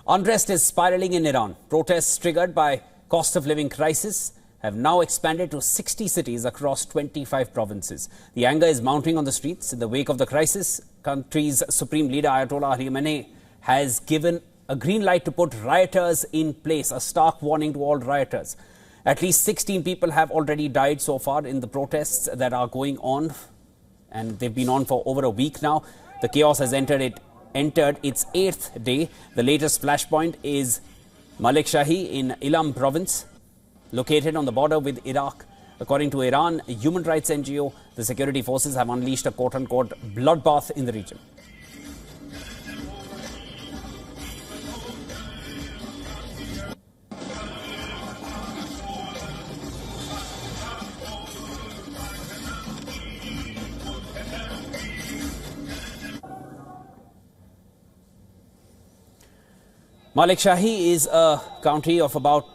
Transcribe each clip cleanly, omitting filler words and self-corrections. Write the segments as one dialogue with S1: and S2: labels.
S1: Unrest is spiraling in Iran. Protests triggered by cost of living crisis have now expanded to 60 cities across 25 provinces. The anger is mounting on the streets. In the wake of the crisis, country's supreme leader Ayatollah Khamenei has given a green light to put rioters in place, a stark warning to all rioters. At least 16 people have already died so far in the protests that are going on, and they've been on for over a week now. The chaos has entered its 8th day. The latest flashpoint is Malik Shahi in Ilam province, located on the border with Iraq. According to Iran, a human rights NGO, the security forces have unleashed a quote-unquote bloodbath in the region. Malik Shahi is a county of about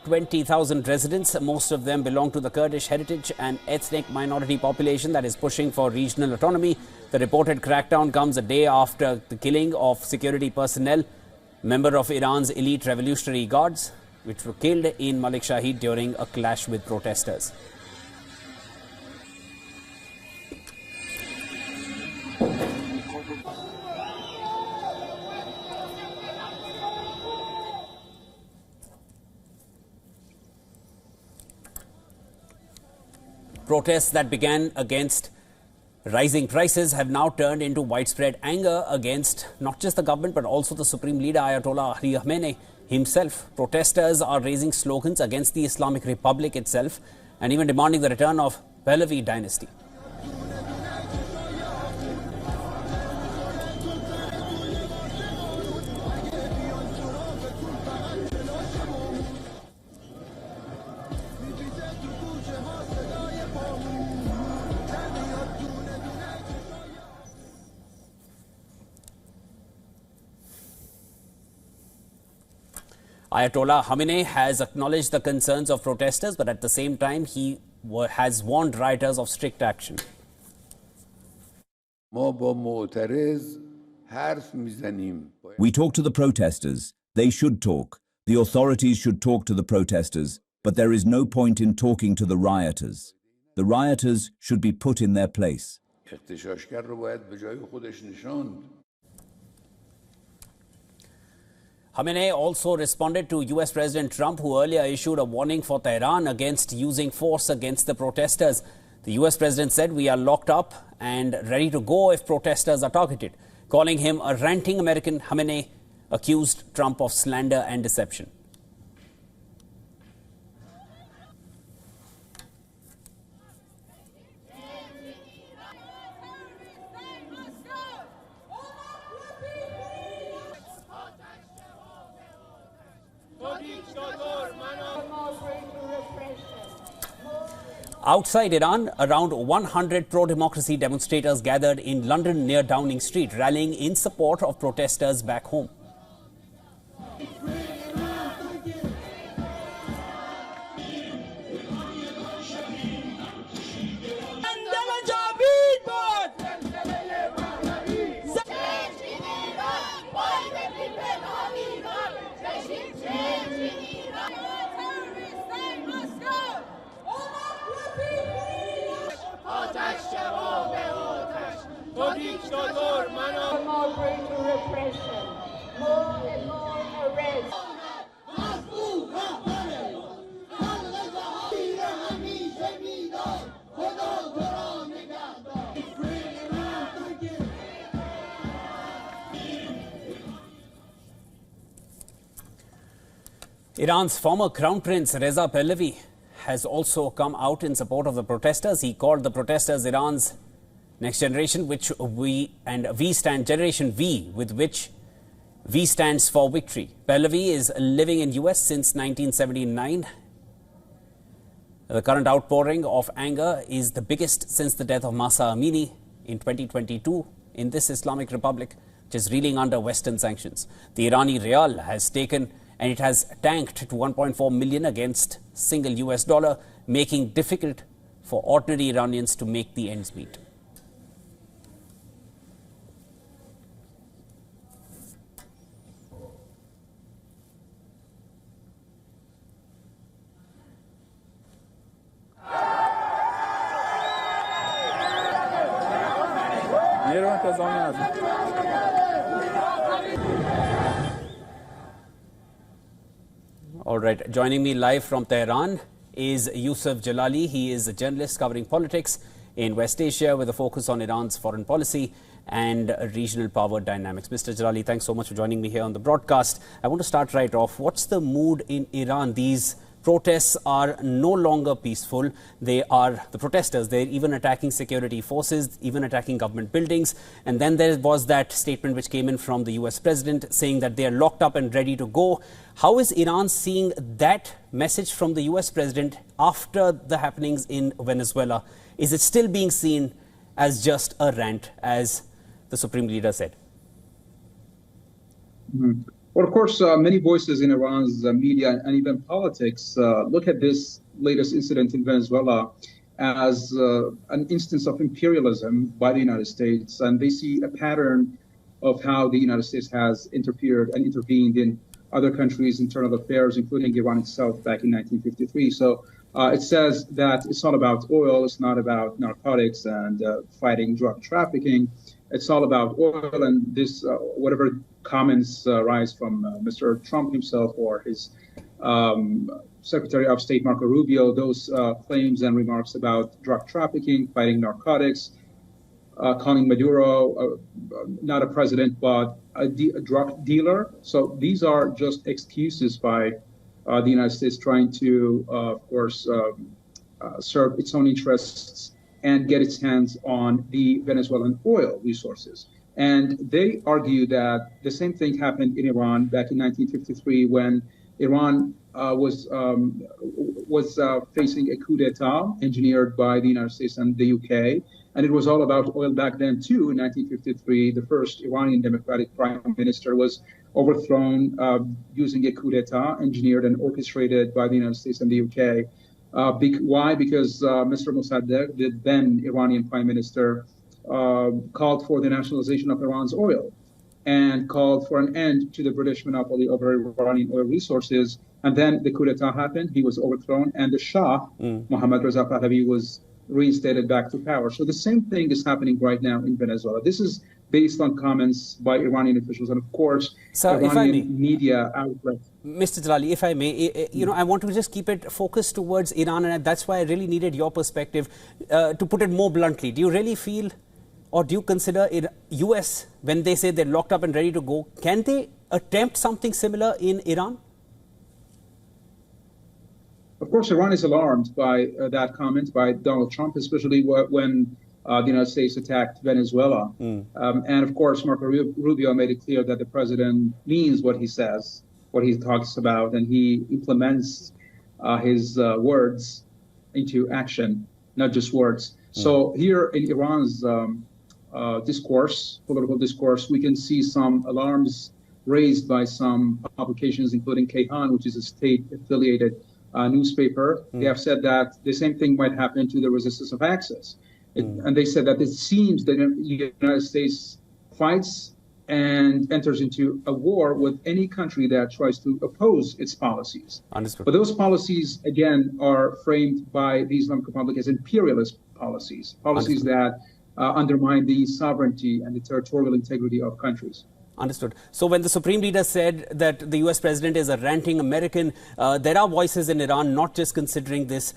S1: 20,000 residents. Most of them belong to the Kurdish heritage and ethnic minority population that is pushing for regional autonomy. The reported crackdown comes a day after the killing of security personnel, member of Iran's elite revolutionary guards, which were killed in Malik Shahi during a clash with protesters. Protests that began against rising prices have now turned into widespread anger against not just the government but also the supreme leader Ayatollah Khamenei himself. Protesters are raising slogans against the Islamic Republic itself and even demanding the return of Pahlavi dynasty. Ayatollah Khamenei has acknowledged the concerns of protesters, but at the same time, he has warned rioters of strict action.
S2: We talk to the protesters. They should talk. The authorities should talk to the protesters, but there is no point in talking to the rioters. The rioters should be put in their place.
S1: Khamenei also responded to US President Trump, who earlier issued a warning for Tehran against using force against the protesters. The US President said, "We are locked up and ready to go if protesters are targeted." Calling him a ranting American, Khamenei accused Trump of slander and deception. Outside Iran, around 100 pro-democracy demonstrators gathered in London near Downing Street, rallying in support of protesters back home.
S3: More greater repression, more and more arrests.
S1: Iran's former Crown Prince Reza Pahlavi has also come out in support of the protesters. He called the protesters Iran's next generation, Generation V, with which V stands for victory. Pahlavi is living in US since 1979. The current outpouring of anger is the biggest since the death of Mahsa Amini in 2022 in this Islamic Republic, which is reeling under Western sanctions. The Irani rial has taken and it has tanked to 1.4 million against single US dollar, making it difficult for ordinary Iranians to make the ends meet. All right, joining me live from Tehran is Yusuf Jalali. He is a journalist covering politics in West Asia with a focus on Iran's foreign policy and regional power dynamics. Mr. Jalali, thanks so much for joining me here on the broadcast. I want to start right off. What's the mood in Iran? These protests are no longer peaceful. They are the protesters. They're even attacking security forces, even attacking government buildings. And then there was that statement which came in from the US president saying that they are locked up and ready to go. How is Iran seeing that message from the US president after the happenings in Venezuela? Is it still being seen as just a rant, as the Supreme Leader said?
S4: Well, of course, many voices in Iran's media and even politics look at this latest incident in Venezuela as an instance of imperialism by the United States. And they see a pattern of how the United States has interfered and intervened in other countries' internal affairs, including Iran itself back in 1953. So it says that it's not about oil, it's not about narcotics and fighting drug trafficking. It's all about oil, and this, whatever comments rise from Mr. Trump himself or his Secretary of State Marco Rubio, those claims and remarks about drug trafficking, fighting narcotics, calling Maduro not a president but a drug dealer. So these are just excuses by the United States trying to, of course, serve its own interests and get its hands on the Venezuelan oil resources. And they argue that the same thing happened in Iran back in 1953 when Iran was facing a coup d'etat engineered by the United States and the UK. And it was all about oil back then, too. In 1953, the first Iranian Democratic Prime Minister was overthrown using a coup d'etat engineered and orchestrated by the United States and the UK. Why? Because Mr. Mossadegh, the then Iranian Prime Minister, called for the nationalization of Iran's oil and called for an end to the British monopoly over Iranian oil resources. And then the coup d'etat happened. He was overthrown, and the Shah, Mohammad Reza Pahlavi, was reinstated back to power. So the same thing is happening right now in Venezuela. This is based on comments by Iranian officials and, of course, Iranian media outlets.
S1: Mr. Jalali, if I may, I want to just keep it focused towards Iran, and that's why I really needed your perspective. To put it more bluntly, do you really feel, or do you consider US, when they say they're locked up and ready to go, can they attempt something similar in Iran?
S4: Of course, Iran is alarmed by that comment by Donald Trump, especially when the United States attacked Venezuela. And of course, Marco Rubio made it clear that the president means what he says, what he talks about, and he implements his words into action, not just words. So here in Iran's political discourse, we can see some alarms raised by some publications, including Kayhan, which is a state-affiliated newspaper. They have said that the same thing might happen to the resistance of access. And they said that it seems that the United States fights and enters into a war with any country that tries to oppose its policies.
S1: Understood.
S4: But those policies, again, are framed by the Islamic Republic as imperialist policies, policies that undermine the sovereignty and the territorial integrity of countries.
S1: Understood. So when the Supreme Leader said that the US President is a ranting American, there are voices in Iran not just considering this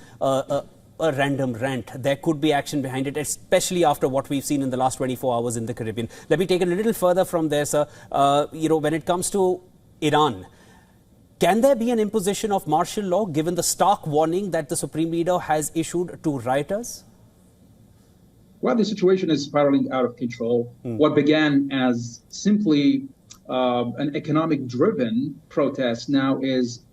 S1: a random rant. There could be action behind it, especially after what we've seen in the last 24 hours in the Caribbean. Let me take it a little further from there, sir. When it comes to Iran, can there be an imposition of martial law given the stark warning that the Supreme Leader has issued to rioters?
S4: Well, the situation is spiraling out of control. What began as simply an economic-driven protest now is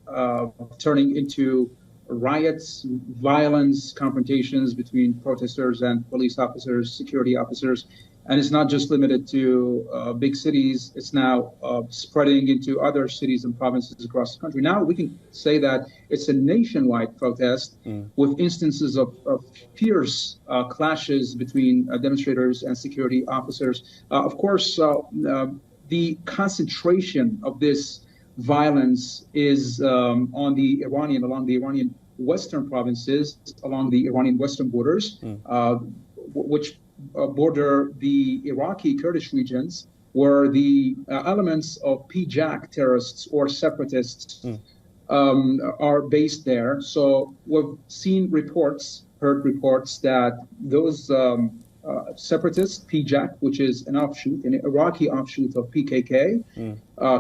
S4: turning into riots, violence, confrontations between protesters and police officers, security officers. And it's not just limited to big cities. It's now spreading into other cities and provinces across the country. Now we can say that it's a nationwide protest with instances of fierce clashes between demonstrators and security officers. Of course, the concentration of this violence is along the Iranian western provinces, along the Iranian western borders, which border the Iraqi Kurdish regions, where the elements of PJAK terrorists or separatists are based there. So we've seen reports, heard reports that those separatists, PJAK, which is an Iraqi offshoot of PKK,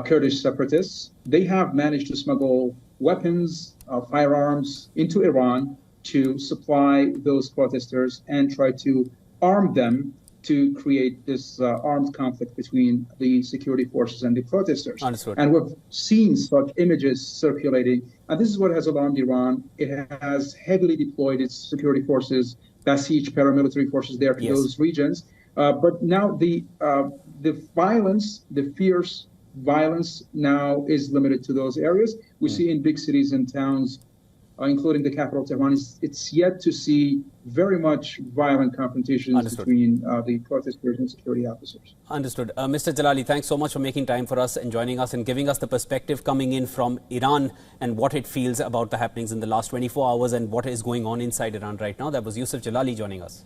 S4: Kurdish separatists, they have managed to smuggle weapons, firearms into Iran to supply those protesters and try to arm them to create this armed conflict between the security forces and the protesters.
S1: Understood.
S4: And we've seen such images circulating. And this is what has alarmed Iran. It has heavily deployed its security forces, Basij paramilitary forces there to those regions. But now the violence, the fierce violence now is limited to those areas. We see in big cities and towns, including the capital, Tehran, it's yet to see very much violent confrontations between the protesters and security officers.
S1: Understood. Mr. Jalali, thanks so much for making time for us and joining us and giving us the perspective coming in from Iran and what it feels about the happenings in the last 24 hours and what is going on inside Iran right now. That was Yusuf Jalali joining us.